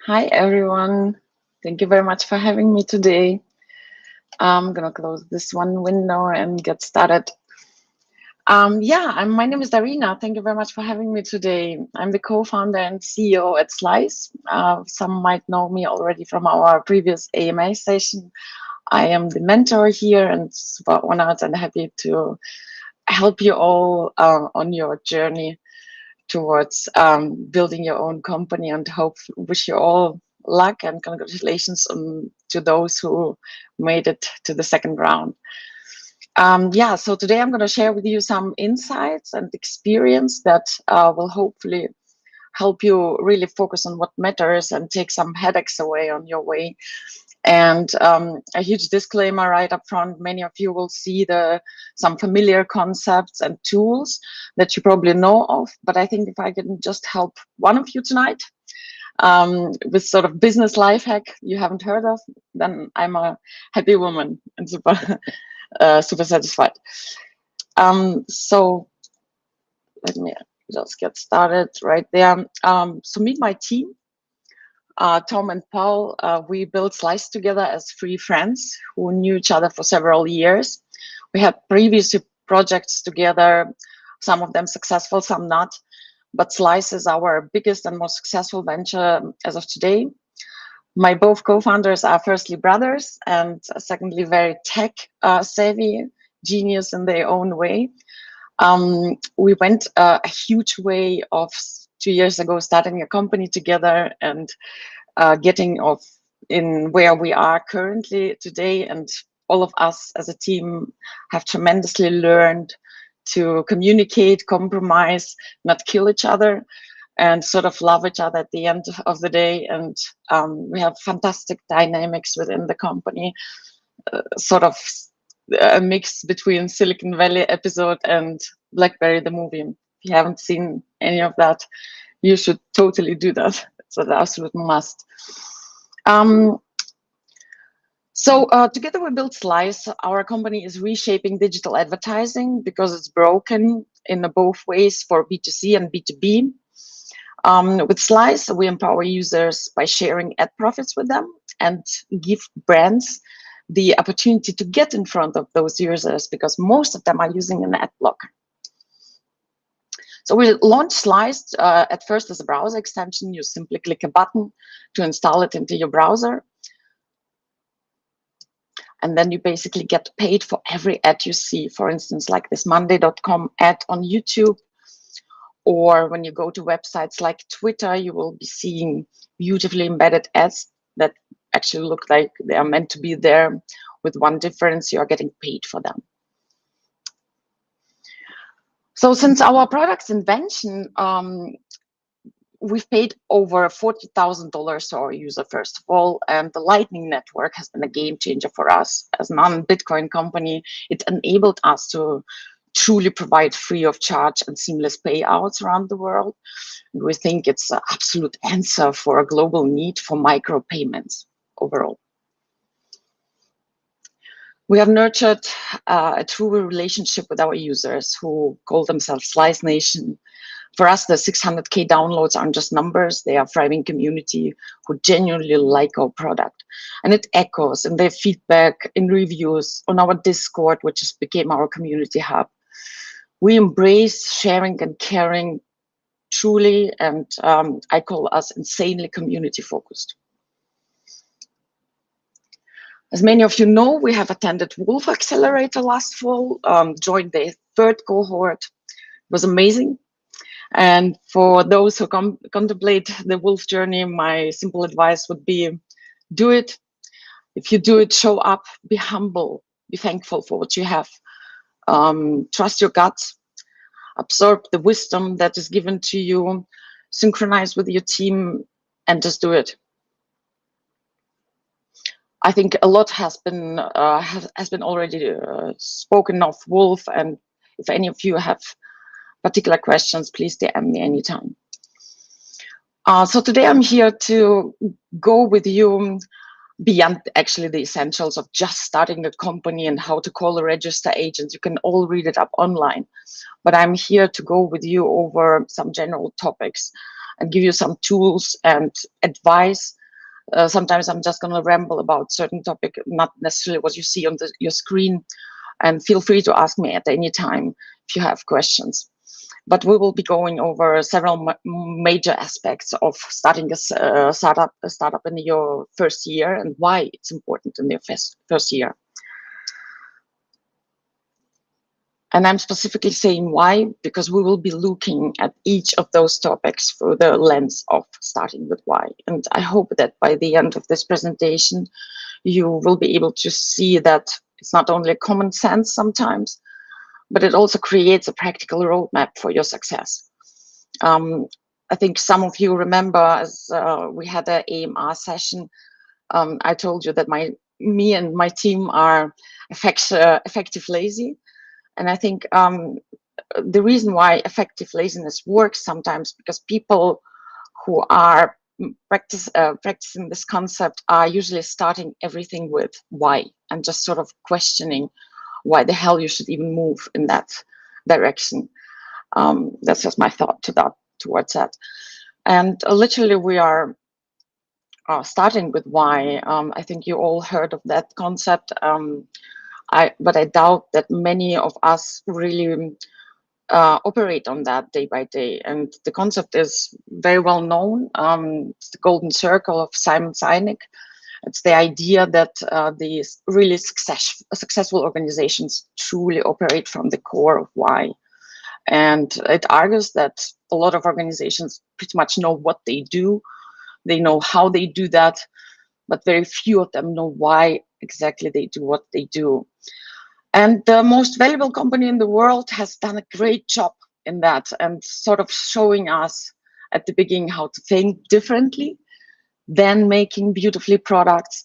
Hi, everyone. Thank you very much for having me today. I'm going to close this one window and get started. My name is Darina. Thank you very much for having me today. I'm the co-founder and CEO at Slice. Some might know me already from our previous AMA session. I am the mentor here and super honored and happy to help you all on your journey towards building your own company, and wish you all luck and congratulations to those who made it to the second round. So today I'm going to share with you some insights and experience that will hopefully help you really focus on what matters and take some headaches away on your way. And a huge disclaimer right up front, many of you will see some familiar concepts and tools that you probably know of, but I think if I can just help one of you tonight with sort of business life hack you haven't heard of, then I'm a happy woman and super satisfied. So let me just get started right there. So meet my team. Tom and Paul, we built Slice together as three friends who knew each other for several years. We had previous projects together, some of them successful, some not. But Slice is our biggest and most successful venture as of today. My both co-founders are firstly brothers and secondly very tech savvy, genius in their own way. We went a huge way of 2 years ago starting a company together and getting off in where we are currently today. And all of us as a team have tremendously learned to communicate, compromise, not kill each other, and sort of love each other at the end of the day. And we have fantastic dynamics within the company, sort of a mix between Silicon Valley episode and BlackBerry the movie. If you haven't seen any of that, you should totally do that. It's an absolute must. Together we built Slice. Our company is reshaping digital advertising because it's broken in both ways for B2C and B2B. With Slice, we empower users by sharing ad profits with them and give brands the opportunity to get in front of those users because most of them are using an ad blocker. So we launched Slice at first as a browser extension. You simply click a button to install it into your browser. And then you basically get paid for every ad you see. For instance, like this Monday.com ad on YouTube. Or when you go to websites like Twitter, you will be seeing beautifully embedded ads that actually look like they are meant to be there, with one difference: you are getting paid for them. So since our product's invention, we've paid over $40,000 to our user, first of all, and the Lightning Network has been a game changer for us. As a non-Bitcoin company, it enabled us to truly provide free of charge and seamless payouts around the world. We think it's an absolute answer for a global need for micropayments overall. We have nurtured a true relationship with our users who call themselves Slice Nation. For us, the 600K downloads aren't just numbers. They are a thriving community who genuinely like our product. And it echoes in their feedback, in reviews, on our Discord, which has become our community hub. We embrace sharing and caring truly, and I call us insanely community focused. As many of you know, we have attended Wolf Accelerator last fall, joined the third cohort. It was amazing. And for those who contemplate the Wolf journey, my simple advice would be, do it. If you do it, show up, be humble, be thankful for what you have. Trust your guts, absorb the wisdom that is given to you, synchronize with your team, and just do it. I think a lot has been already spoken of Wolf, and if any of you have particular questions, please DM me anytime. So today I'm here to go with you beyond actually the essentials of just starting a company and how to call a register agent. You can all read it up online, but I'm here to go with you over some general topics. and give you some tools and advice. Sometimes I'm just going to ramble about certain topic, not necessarily what you see on your screen. And feel free to ask me at any time if you have questions. But we will be going over several major aspects of starting a startup in your first year and why it's important in your first year. And I'm specifically saying why, because we will be looking at each of those topics through the lens of starting with why. And I hope that by the end of this presentation, you will be able to see that it's not only a common sense sometimes, but it also creates a practical roadmap for your success. I think some of you remember as we had an AMR session, I told you that me and my team are effective lazy. And I think the reason why effective laziness works sometimes because people who are practicing this concept are usually starting everything with why and just sort of questioning why the hell you should even move in that direction. That's just my thought towards that. And literally we are starting with why. I think you all heard of that concept. But I doubt that many of us really operate on that day by day. And the concept is very well known. It's the golden circle of Simon Sinek. It's the idea that these really successful organizations truly operate from the core of why. And it argues that a lot of organizations pretty much know what they do. They know how they do that, but very few of them know why exactly they do what they do. And the most valuable company in the world has done a great job in that and sort of showing us at the beginning how to think differently, then making beautifully products,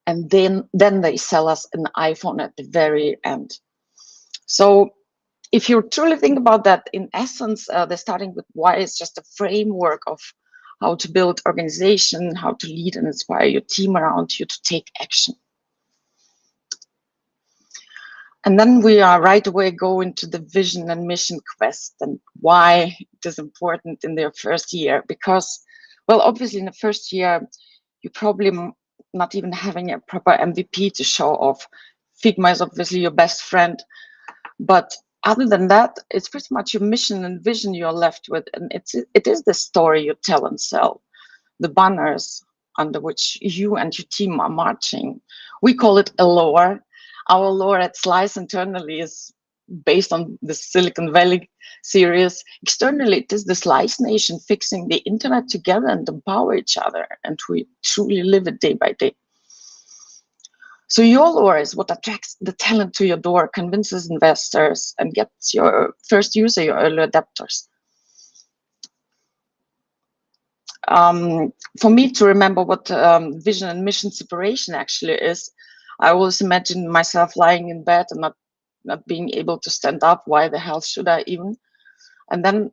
and then they sell us an iPhone at the very end. So if you truly think about that, in essence, the starting with why is just a framework of how to build organization, how to lead and inspire your team around you to take action. And then we are right away going to the vision and mission quest and why it is important in their first year. Because, well, obviously in the first year, you're probably not even having a proper MVP to show off. Figma is obviously your best friend. But other than that, it's pretty much your mission and vision you're left with. And it is the story you tell and sell, the banners under which you and your team are marching. We call it a lore. Our lore at Slice internally is based on the Silicon Valley series. Externally, it is the Slice Nation fixing the internet together and empower each other. And we truly live it day by day. So your lore is what attracts the talent to your door, convinces investors, and gets your first user, your early adopters. For me to remember what vision and mission separation actually is, I always imagine myself lying in bed and not being able to stand up. Why the hell should I even? And then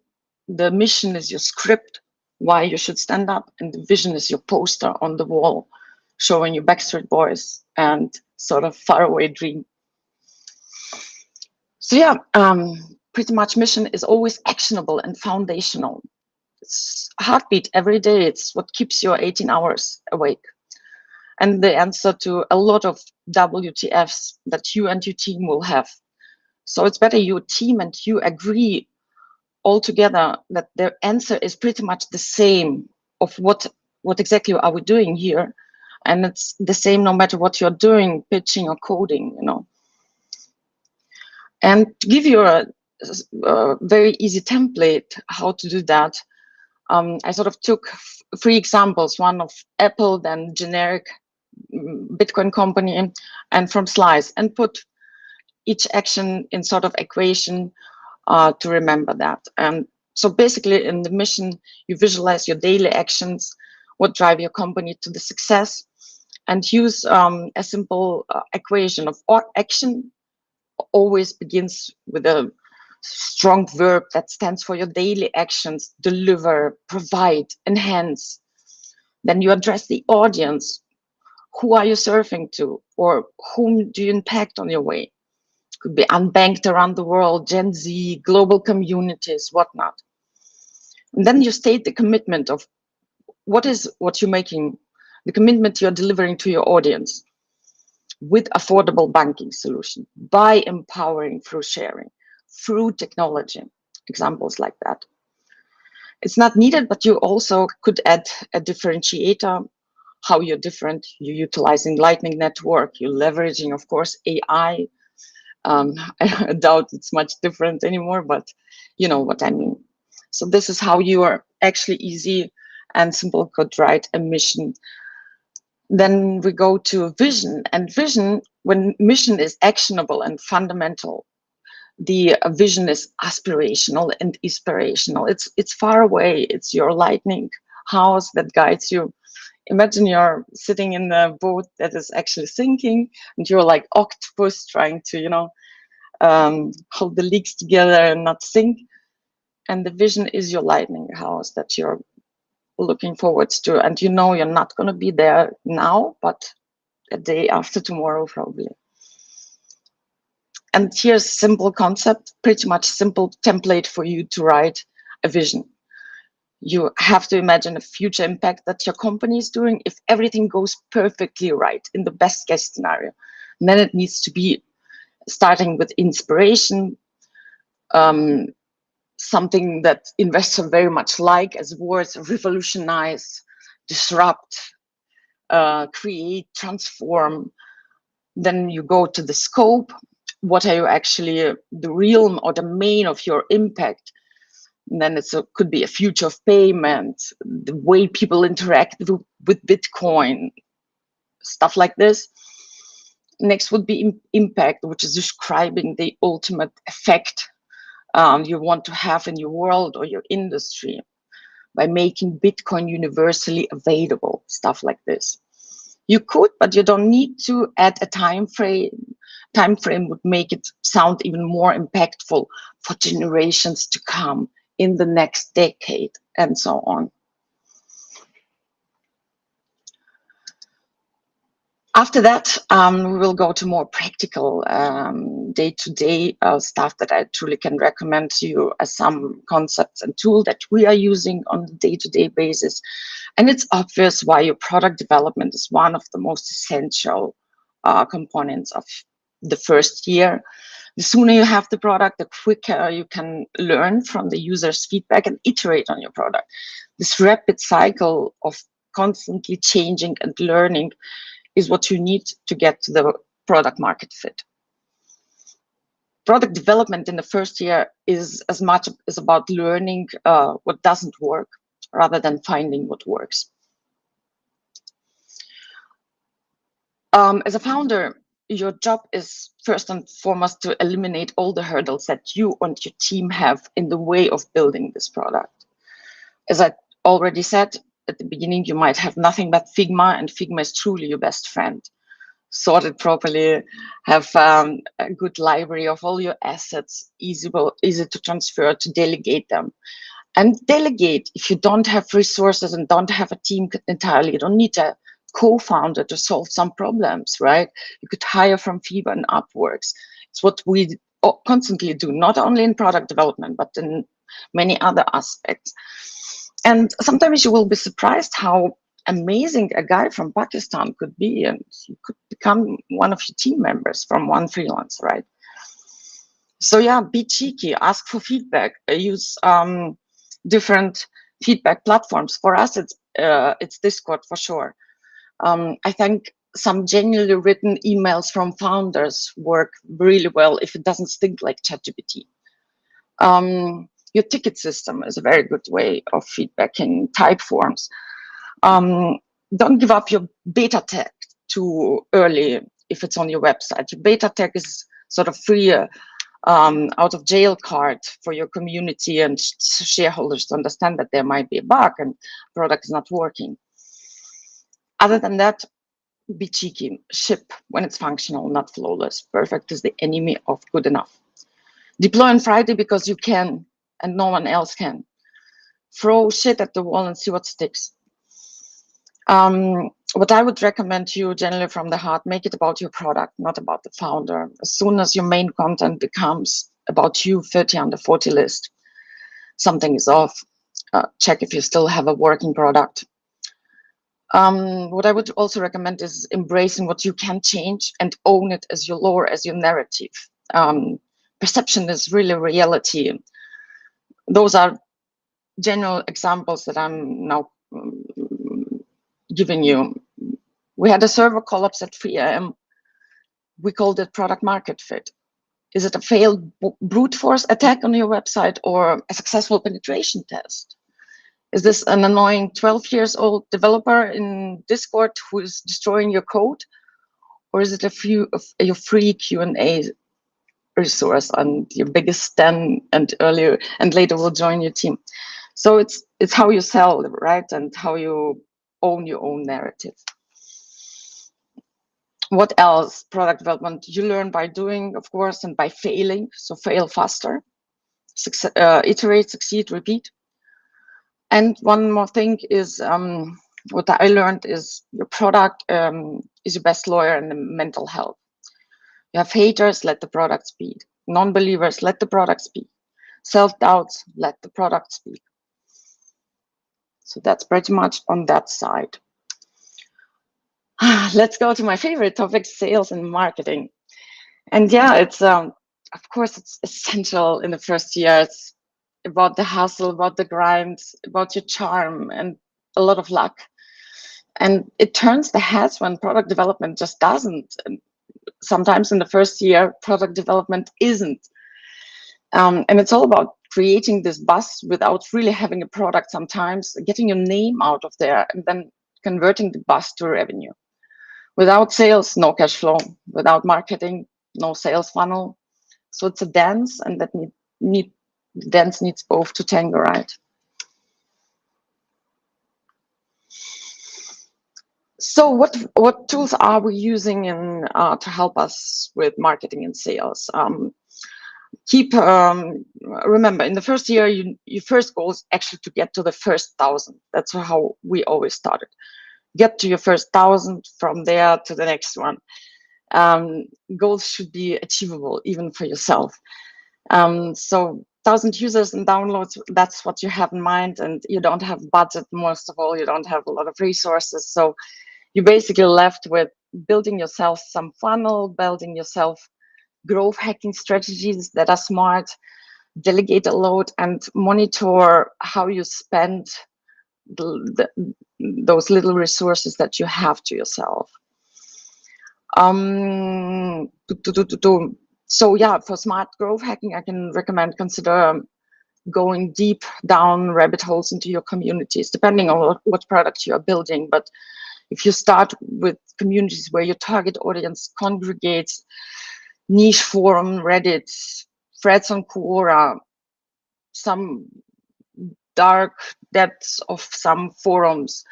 the mission is your script, why you should stand up, and the vision is your poster on the wall, showing you Backstreet Boys and sort of faraway dream. So yeah, pretty much mission is always actionable and foundational. It's heartbeat every day. It's what keeps you 18 hours awake. And the answer to a lot of WTFs that you and your team will have. So it's better your team and you agree all together that their answer is pretty much the same of what exactly are we doing here. And it's the same no matter what you're doing, pitching or coding, you know. And to give you a very easy template how to do that, I sort of took 3 examples, one of Apple, then generic Bitcoin company, and from Slice, and put each action in sort of equation to remember that. And so basically in the mission, you visualize your daily actions, what drive your company to the success, and use a simple equation of action always begins with a strong verb that stands for your daily actions: deliver, provide, enhance. Then you address the audience. Who are you serving to, or whom do you impact on your way? Could be unbanked around the world, Gen Z, global communities, whatnot. And then you state the commitment of what you're making, the commitment you're delivering to your audience with affordable banking solution by empowering through sharing, through technology, examples like that. It's not needed, but you also could add a differentiator, how you're different. You're utilizing Lightning Network, you're leveraging, of course, AI. I doubt it's much different anymore, but you know what I mean. So this is how you are actually easy and simple could write a mission. Then we go to vision, and vision, when mission is actionable and fundamental, the vision is aspirational and inspirational. It's far away. It's your lightning house that guides you. Imagine you're sitting in a boat that is actually sinking, and you're like octopus trying to, hold the legs together and not sink. And the vision is your lightning house that you're looking forward to. And you know you're not going to be there now, but a day after tomorrow, probably. And here's a simple concept, pretty much simple template for you to write a vision. You have to imagine a future impact that your company is doing if everything goes perfectly right in the best case scenario. And then it needs to be starting with inspiration, something that investors very much like as words: revolutionize, disrupt, create, transform. Then you go to the scope. What are you actually, the realm or the main of your impact? And then could be a future of payment, the way people interact with Bitcoin, stuff like this. Next would be impact, which is describing the ultimate effect you want to have in your world or your industry by making Bitcoin universally available, stuff like this. You could, but you don't need to add a time frame. Time frame would make it sound even more impactful for generations to come in the next decade, and so on. After that, we will go to more practical day-to-day stuff that I truly can recommend to you as some concepts and tools that we are using on a day-to-day basis. And it's obvious why your product development is one of the most essential components of the first year. The sooner you have the product, the quicker you can learn from the user's feedback and iterate on your product. This rapid cycle of constantly changing and learning is what you need to get to the product market fit. Product development in the first year is as much as about learning what doesn't work rather than finding what works. As a founder, your job is first and foremost to eliminate all the hurdles that you and your team have in the way of building this product. As I already said at the beginning, you might have nothing but Figma, and Figma is truly your best friend. Sort it properly, have a good library of all your assets, easy to transfer, to delegate them. And delegate if you don't have resources and don't have a team entirely. You don't need a co-founder to solve some problems, right? You could hire from Fiverr and Upworks. It's what we constantly do, not only in product development, but in many other aspects. And sometimes you will be surprised how amazing a guy from Pakistan could be, and you could become one of your team members from one freelance, right? So yeah, be cheeky, ask for feedback, use different feedback platforms. For us, it's Discord for sure. I think some genuinely written emails from founders work really well if it doesn't stink like ChatGPT. Your ticket system is a very good way of feedbacking type forms. Don't give up your beta tag too early if it's on your website. Your beta tag is sort of free out of jail card for your community and shareholders to understand that there might be a bug and product is not working. Other than that, be cheeky. Ship when it's functional, not flawless. Perfect is the enemy of good enough. Deploy on Friday because you can and no one else can. Throw shit at the wall and see what sticks. What I would recommend to you generally from the heart, make it about your product, not about the founder. As soon as your main content becomes about you, 30 under 40 list, something is off. check if you still have a working product. What I would also recommend is embracing what you can change and own it as your lore, as your narrative. Perception is really reality. Those are general examples that I'm now giving you. We had a server collapse at 3 a.m. We called it product market fit. Is it a failed brute force attack on your website or a successful penetration test? Is this an annoying 12 years old developer in Discord who is destroying your code? Or is it your free Q&A resource and your biggest stan and later will join your team? So it's how you sell, right? And how you own your own narrative. What else? Product development, you learn by doing, of course, and by failing. So fail faster, iterate, succeed, repeat. And one more thing is, what I learned is your product is your best lawyer in the mental health. You have haters, let the product speak. Non-believers, let the product speak. Self-doubts, let the product speak. So that's pretty much on that side. Let's go to my favorite topic, sales and marketing. And yeah, it's of course it's essential in the first year. It's about the hustle, about the grind, about your charm, and a lot of luck. And it turns the heads when product development just doesn't. And sometimes in the first year, product development isn't. And it's all about creating this buzz without really having a product sometimes, getting your name out of there, and then converting the buzz to revenue. Without sales, no cash flow. Without marketing, no sales funnel. So it's a dance, and that dance needs both to tango, right? So what tools are we using to help us with marketing and sales? Remember, in the first year, your first goal is actually to get to the first 1,000. That's how we always started. Get to your first 1,000, from there to the next one. Goals should be achievable even for yourself. So 1,000 users and downloads, that's what you have in mind, and you don't have budget. Most of all, you don't have a lot of resources. So you're basically left with building yourself some funnel, building yourself growth hacking strategies that are smart, delegate a load, and monitor how you spend those little resources that you have to yourself. So yeah, for smart growth hacking, I can recommend consider going deep down rabbit holes into your communities, depending on what product you are building. But if you start with communities where your target audience congregates, niche forum, Reddit, threads on Quora, some dark depths of some forums,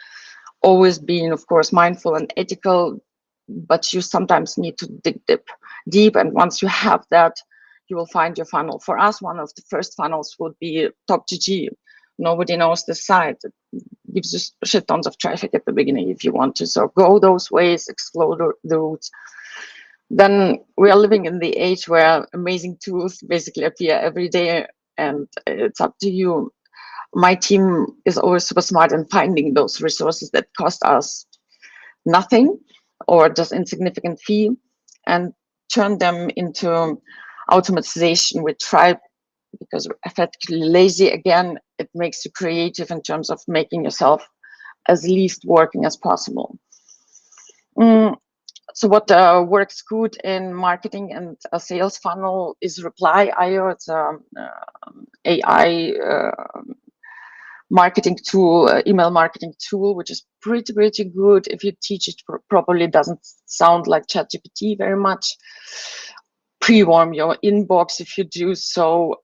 always being, of course, mindful and ethical, but you sometimes need to dig deep. And once you have that, you will find your funnel. For us, one of the first funnels would be TopGG. Nobody knows this site. It gives you shit tons of traffic at the beginning if you want to. So go those ways, explore the routes. Then we are living in the age where amazing tools basically appear every day, and it's up to you. My team is always super smart in finding those resources that cost us nothing or just insignificant fee, and turn them into automatization. We try, because we're effectively lazy, again, it makes you creative in terms of making yourself as least working as possible. So what works good in marketing and a sales funnel is Reply.io. It's an AI marketing tool, email marketing tool, which is pretty good if you teach it properly. It doesn't sound like ChatGPT very much. Pre-warm your inbox if you do so.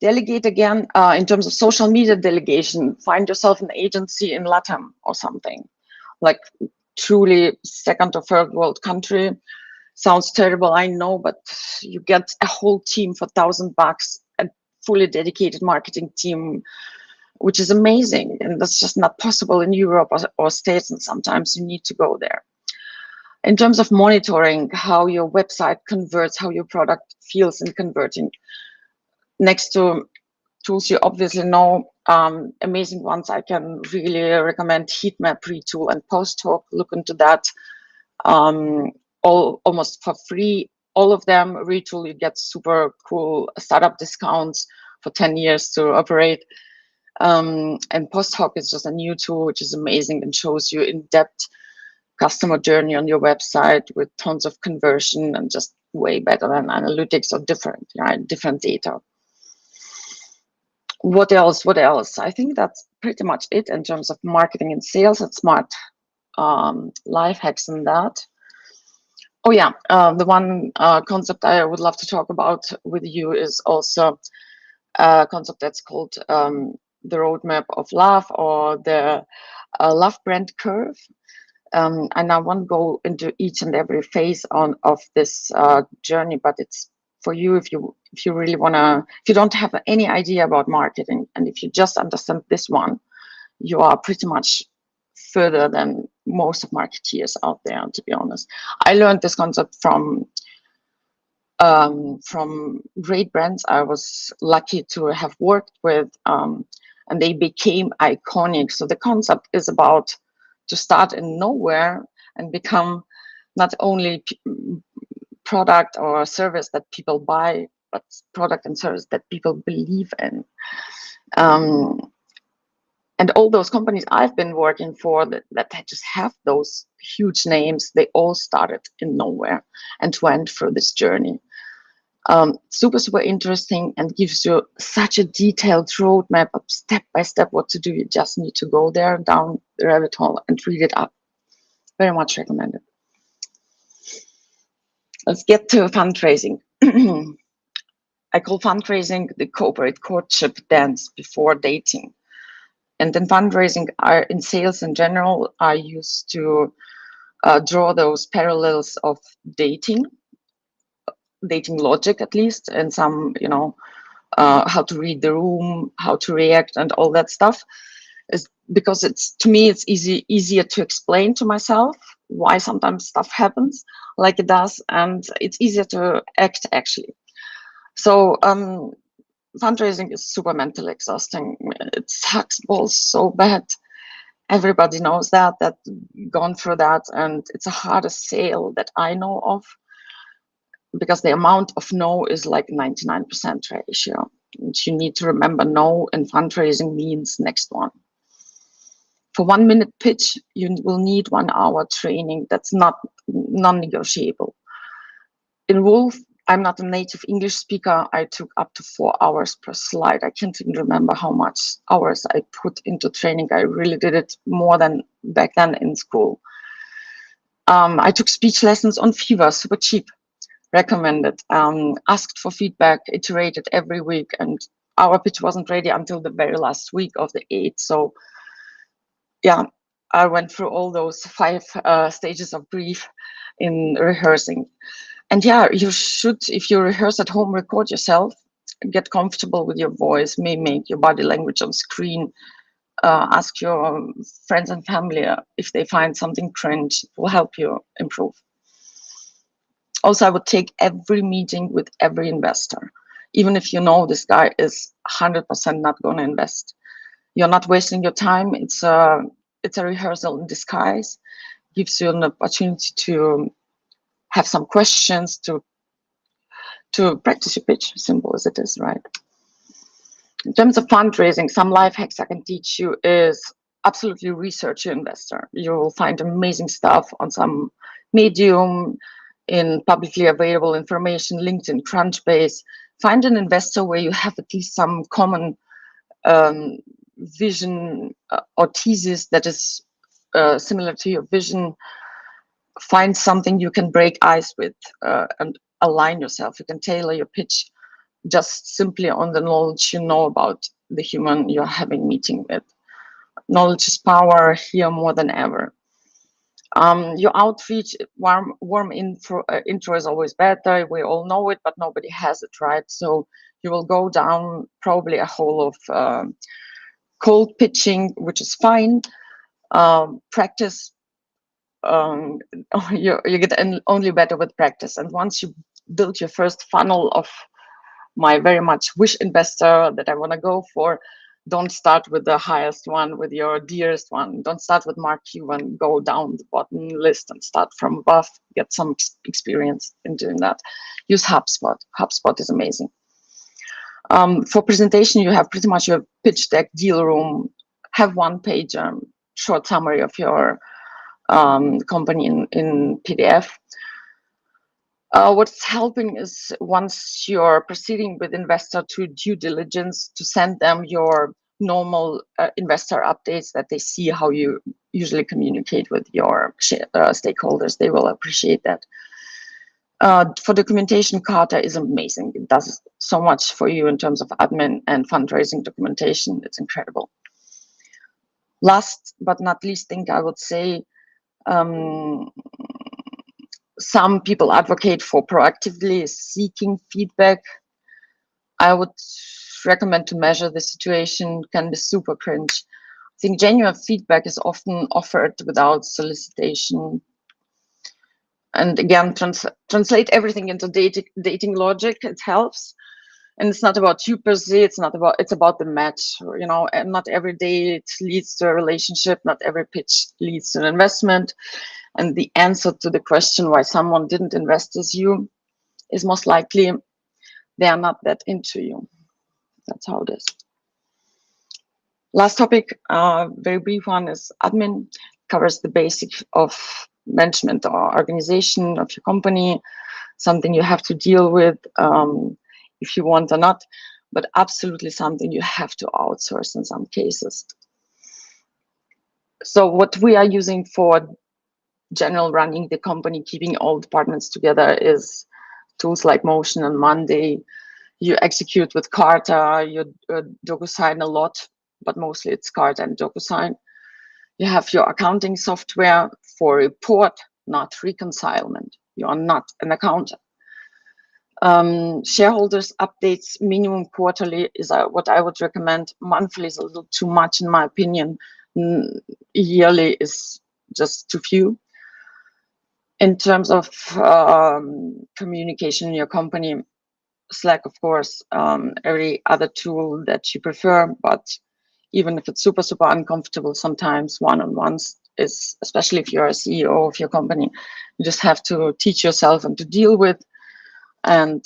Delegate again, in terms of social media delegation, find yourself an agency in LATAM or something, like truly second or third world country. Sounds terrible, I know, but you get a whole team for $1,000, a fully dedicated marketing team, which is amazing. And that's just not possible in Europe or States, and sometimes you need to go there. In terms of monitoring how your website converts, how your product feels in converting, next to tools you obviously know. Amazing ones I can really recommend: Heatmap, Retool, and Posthook. Look into that. All almost for free. All of them. Retool, you get super cool startup discounts for 10 years to operate. And Posthook is just a new tool which is amazing and shows you in-depth customer journey on your website with tons of conversion and just way better than analytics or different data. What else? What else? I think that's pretty much it in terms of marketing and sales and smart life hacks and that. Oh yeah, the one concept I would love to talk about with you is also a concept that's called the roadmap of love, or the love brand curve. And I won't go into each and every phase of this journey, but it's for you if you really wanna, if you don't have any idea about marketing, and if you just understand this one, you are pretty much further than most of marketeers out there, to be honest. I learned this concept from great brands I was lucky to have worked with, and they became iconic. So the concept is about to start in nowhere and become not only product or service that people buy, but product and service that people believe in. And all those companies I've been working for that just have those huge names, they all started in nowhere and went through this journey. Super interesting, and gives you such a detailed roadmap of step by step what to do. You just need to go there down the rabbit hole and read it up. Very much recommended. Let's get to fundraising. I call fundraising the corporate courtship dance before dating. And then fundraising in sales in general are used to draw those parallels of dating logic, at least, and some, how to read the room, how to react, and all that stuff. Is because to me it's easier to explain to myself why sometimes stuff happens like it does, and it's easier to act actually. So fundraising is super mentally exhausting. It sucks balls so bad. Everybody knows that gone through that, and it's the hardest sale that I know of, because the amount of no is like 99% ratio. And you need to remember, no in fundraising means next one. For 1 minute pitch, you will need 1 hour training. That's not non-negotiable. In Wolf, I'm not a native English speaker. I took up to 4 hours per slide. I can't even remember how much hours I put into training. I really did it more than back then in school. I took speech lessons on Fiverr, super cheap, recommended, asked for feedback, iterated every week, and our pitch wasn't ready until the very last week of the 8th. So yeah, I went through all those 5 stages of grief in rehearsing. And yeah, you should, if you rehearse at home, record yourself, get comfortable with your voice, mimic your body language on screen, ask your friends and family if they find something cringe. It will help you improve. Also, I would take every meeting with every investor, even if you know this guy is 100% not going to invest. You're not wasting your time. It's a rehearsal in disguise. Gives you an opportunity to have some questions, to practice your pitch, simple as it is, right? In terms of fundraising, some life hacks I can teach you is absolutely research your investor. You will find amazing stuff on some Medium, in publicly available information, LinkedIn, Crunchbase. Find an investor where you have at least some common vision or thesis that is similar to your vision. Find something you can break ice with and align yourself. You can tailor your pitch just simply on the knowledge you know about the human you're having meeting with. Knowledge is power here more than ever. Your outreach, warm intro is always better. We all know it, but nobody has it, right? So you will go down probably a hole of cold pitching, which is fine. Practice. You get only better with practice. And once you build your first funnel of my very much wish investor that I want to go for, don't start with the highest one, with your dearest one. Don't start with marquee one, go down the bottom list and start from above, get some experience in doing that. Use HubSpot. HubSpot is amazing. For presentation, you have pretty much your pitch deck, deal room, have one page, short summary of your company in PDF. What's helping is once you're proceeding with investor to due diligence, to send them your normal investor updates, that they see how you usually communicate with your stakeholders. They will appreciate that. For documentation, Carta is amazing. It does so much for you in terms of admin and fundraising documentation. It's incredible. Last but not least thing I would say, some people advocate for proactively seeking feedback. I would recommend to measure the situation, can be super cringe. I think genuine feedback is often offered without solicitation. And again, translate everything into dating logic, it helps. And it's not about you per se, it's about the match, you know, and not every day it leads to a relationship, not every pitch leads to an investment. And the answer to the question why someone didn't invest as you is most likely they are not that into you. That's how it is. Last topic, very brief one, is admin. Covers the basics of management or organization of your company, something you have to deal with if you want or not, but absolutely something you have to outsource in some cases. So what we are using for general running the company, keeping all departments together, is tools like Motion and Monday. You execute with Carta, you DocuSign a lot, but mostly it's Carta and DocuSign. You have your accounting software for report, not reconcilement. You are not an accountant. Shareholders updates minimum quarterly is what I would recommend. Monthly is a little too much in my opinion. Yearly is just too few. In terms of communication in your company, Slack, of course, every other tool that you prefer, but even if it's super, super uncomfortable, sometimes one-on-ones is, especially if you're a CEO of your company, you just have to teach yourself and to deal with and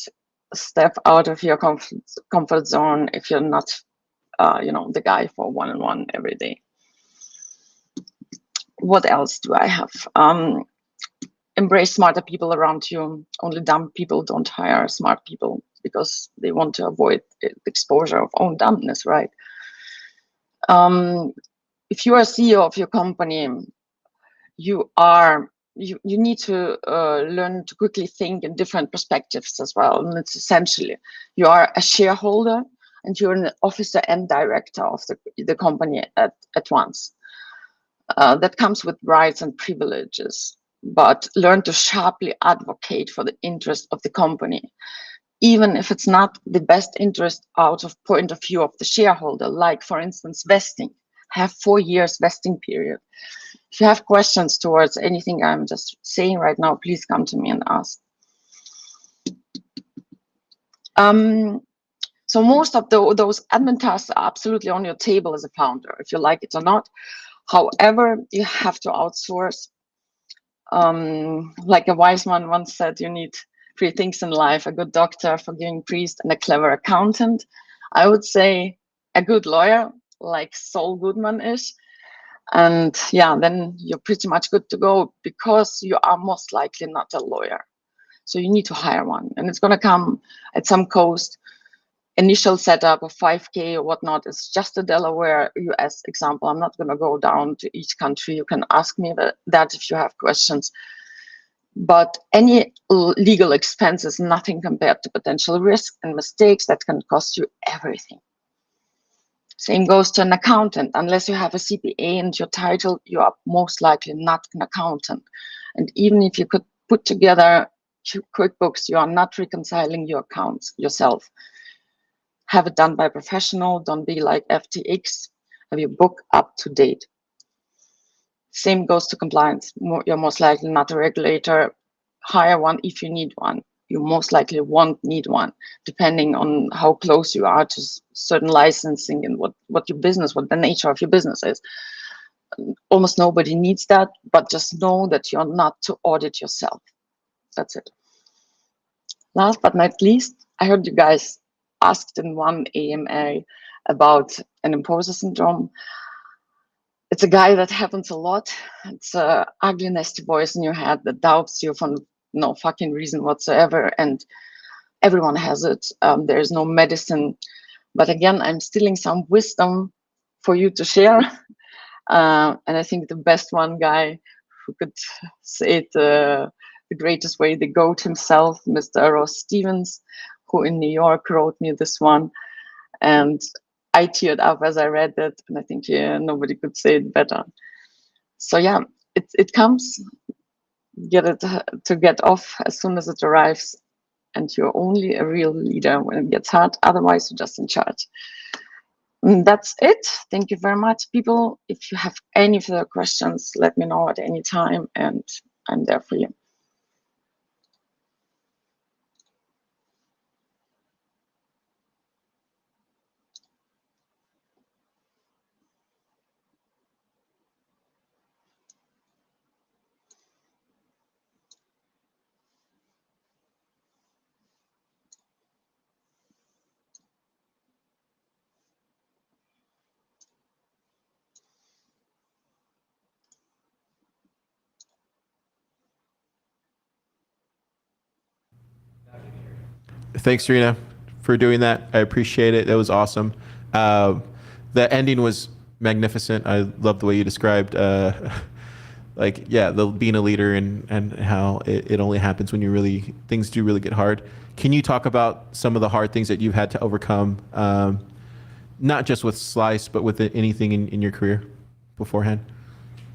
step out of your comfort zone if you're not, you know, the guy for one-on-one every day. What else do I have? Embrace smarter people around you. Only dumb people don't hire smart people because they want to avoid the exposure of own dumbness, right? If you are CEO of your company, you need to learn to quickly think in different perspectives as well. And it's essentially, you are a shareholder and you're an officer and director of the company at once. That comes with rights and privileges, but learn to sharply advocate for the interest of the company, even if it's not the best interest out of point of view of the shareholder, like for instance, vesting. Have 4 years vesting period. If you have questions towards anything I'm just saying right now, please come to me and ask. So most of those admin tasks are absolutely on your table as a founder, if you like it or not. However, you have to outsource. Like a wise man once said, you need 3 things in life: a good doctor, a forgiving priest, and a clever accountant. I would say a good lawyer, like Saul Goodman is. And yeah, then you're pretty much good to go, because you are most likely not a lawyer. So you need to hire one, and it's going to come at some cost. Initial setup of 5K or whatnot is just a Delaware, US example. I'm not going to go down to each country. You can ask me that if you have questions. But any legal expense is nothing compared to potential risk and mistakes that can cost you everything. Same goes to an accountant. Unless you have a CPA and your title, you are most likely not an accountant. And even if you could put together QuickBooks, you are not reconciling your accounts yourself. Have it done by a professional. Don't be like FTX. Have your book up to date. Same goes to compliance. You're most likely not a regulator. Hire one if you need one. you most likely won't need one, depending on how close you are to certain licensing and what the nature of your business is. Almost nobody needs that, but just know that you're not to audit yourself. That's it. Last but not least, I heard you guys asked in one AMA about an imposter syndrome. It's a guy that happens a lot. It's a ugly, nasty voice in your head that doubts you for no fucking reason whatsoever, and everyone has it. There is no medicine. But again, I'm stealing some wisdom for you to share. And I think the best one guy who could say it the greatest way, the GOAT himself, Mr. Ross Stevens, who in New York wrote me this one. And I teared up as I read it, and I think nobody could say it better. So yeah, it comes, get it to get off as soon as it arrives, and you're only a real leader when it gets hard. Otherwise, you're just in charge. And that's it. Thank you very much, people. If you have any further questions, let me know at any time, and I'm there for you. Thanks, Darina, for doing that. I appreciate it. That was awesome. The ending was magnificent. I love the way you described, like, yeah, being a leader and how it only happens when things do really get hard. Can you talk about some of the hard things that you've had to overcome, not just with Slice, but with anything in your career beforehand?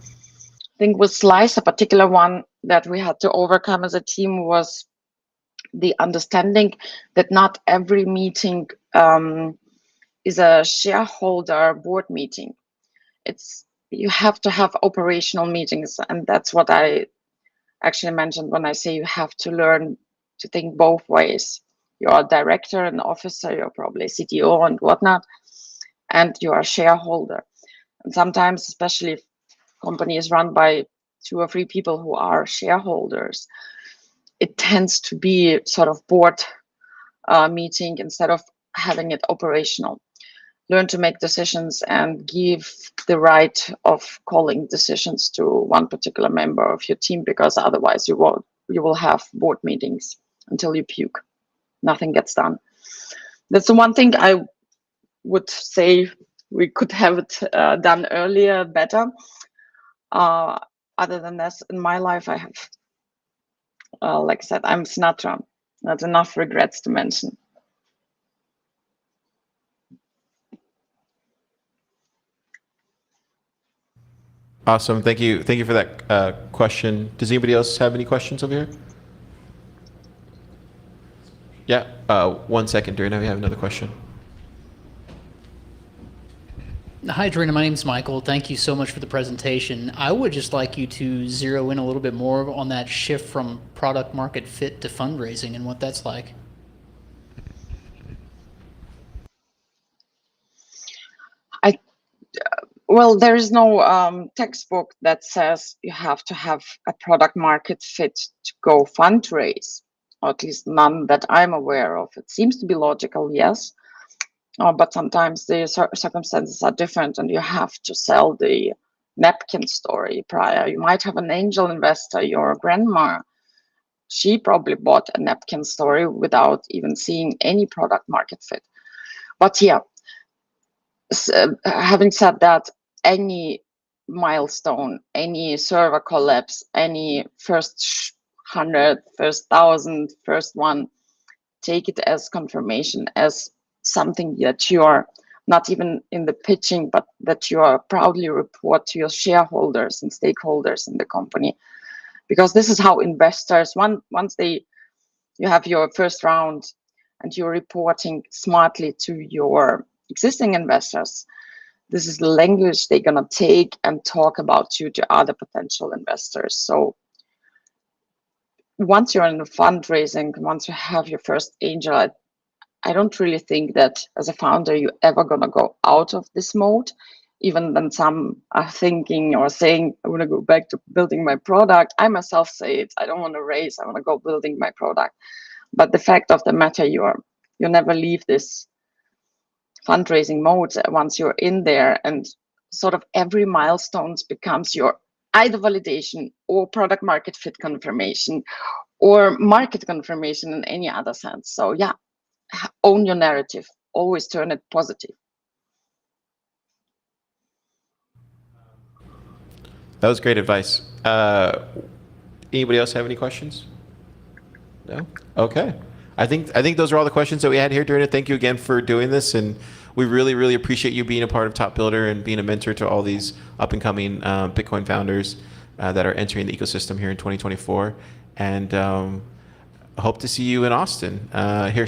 I think with Slice, a particular one that we had to overcome as a team was the understanding that not every meeting is a shareholder board meeting. You have to have operational meetings, and that's what I actually mentioned when I say you have to learn to think both ways. You're a director and officer, you're probably a CTO and whatnot, and you're a shareholder. And sometimes, especially if company is run by 2 or 3 people who are shareholders, it tends to be sort of board meeting instead of having it operational. Learn to make decisions and give the right of calling decisions to one particular member of your team, because otherwise you will have board meetings until you puke. Nothing gets done. That's the one thing I would say we could have it done earlier, better. Other than this, in my life, I have, like I said, I'm Sinatra. Not enough regrets to mention. Awesome. Thank you. Thank you for that question. Does anybody else have any questions over here? Yeah. 1 second, Darina. We have another question. Hi, Darina. My name is Michael. Thank you so much for the presentation. I would just like you to zero in a little bit more on that shift from product market fit to fundraising and what that's like. Well, there is no textbook that says you have to have a product market fit to go fundraise, or at least none that I'm aware of. It seems to be logical, yes, but sometimes the circumstances are different and you have to sell the napkin story prior. You might have an angel investor, your grandma. She probably bought a napkin story without even seeing any product market fit. But yeah, having said that, any milestone, any server collapse, any first 100, first 1,000, first one, take it as confirmation, as something that you are not even in the pitching, but that you are proudly report to your shareholders and stakeholders in the company. Because this is how investors, once you have your first round and you're reporting smartly to your existing investors, this is the language they're gonna take and talk about you to other potential investors. So once you're in the fundraising, once you have your first angel, I don't really think that as a founder you're ever gonna go out of this mode. Even when some are thinking or saying, I want to go back to building my product, I myself say it. I don't want to raise. I want to go building my product. But the fact of the matter, you never leave this fundraising mode once you're in there, and sort of every milestones becomes your either validation or product market fit confirmation or market confirmation in any other sense. So yeah, own your narrative, always turn it positive. That was great advice. Anybody else have any questions? No? Okay. I think those are all the questions that we had here, Darina. Thank you again for doing this, and we really, really appreciate you being a part of Top Builder and being a mentor to all these up-and-coming Bitcoin founders that are entering the ecosystem here in 2024. And hope to see you in Austin here